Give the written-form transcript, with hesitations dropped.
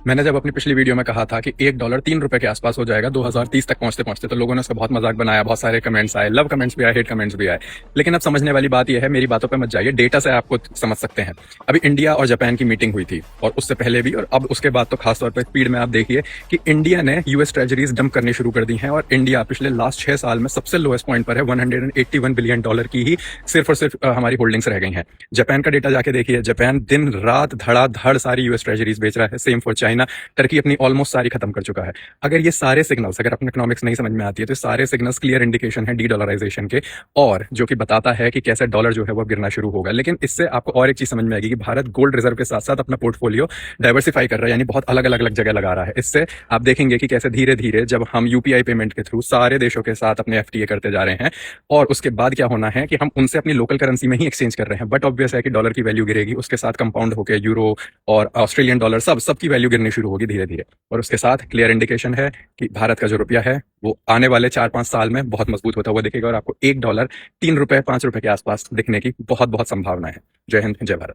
मैंने जब अपनी पिछली वीडियो में कहा था कि $1 3 रुपए के आसपास हो जाएगा 2030 तक पहुंचते पहुंचते, तो लोगों ने उसका बहुत मजाक बनाया, बहुत सारे कमेंट्स आए, लव कमेंट्स भी आए, हेट कमेंट्स भी आए। लेकिन अब समझने वाली बात यह है, मेरी बातों पे मत जाइए, डेटा से आपको समझ सकते हैं। अभी इंडिया और जापान की मीटिंग हुई थी, और उससे पहले भी, और अब उसके बाद तो खासतौर पर स्पीड में आप देखिए कि इंडिया ने यूएस ट्रेजरीज डंप करनी शुरू कर दी हैं, और इंडिया पिछले लास्ट 6 साल में सबसे लोएस्ट पॉइंट पर है। $181 बिलियन की ही सिर्फ और सिर्फ हमारी होल्डिंग्स रह गई हैं। जापान का डेटा जाके देखिए, जापान दिन रात धड़ाधड़ सारी यूएस ट्रेजरीज बेच रहा है। Same for China. टर्की अपनी ऑलमोस्ट सारी खत्म कर चुका है। अगर ये सारे सिग्नल्स, अगर अपने इकोनॉमिक्स नहीं समझ में आती है, तो सारे सिग्नल्स क्लियर इंडिकेशन है डी डॉलराइजेशन के, और जो कि बताता है कि कैसे डॉलर जो है वो गिरना शुरू होगा। लेकिन इससे आपको और एक चीज समझ में आएगी कि भारत गोल्ड रिजर्व के साथ साथ अपना पोर्टफोलियो डाइवर्सिफाई कर रहा है, यानी बहुत अलग अलग अलग जगह लगा रहा है। इससे आप देखेंगे कि कैसे धीरे धीरे जब हम यूपीआई पेमेंट के थ्रू सारे देशों के साथ अपने एफटीए करते जा रहे हैं, और उसके बाद क्या होना है कि हम उनसे अपनी लोकल करेंसी में ही एक्सचेंज कर रहे हैं, बट ऑब्वियस है कि डॉलर की वैल्यू गिरेगी, उसके साथ कंपाउंड होकर यूरो और ऑस्ट्रेलियन डॉलर सबकी वैल्यू गिरनी शुरू होगी धीरे धीरे। और उसके साथ क्लियर इंडिकेशन है कि भारत का जो रुपया है वो आने वाले 4-5 साल में बहुत मजबूत होता हुआ दिखेगा, और आपको $1 3 रुपए 5 रुपए के आसपास दिखने की बहुत बहुत संभावना है। जय हिंद, जय भारत।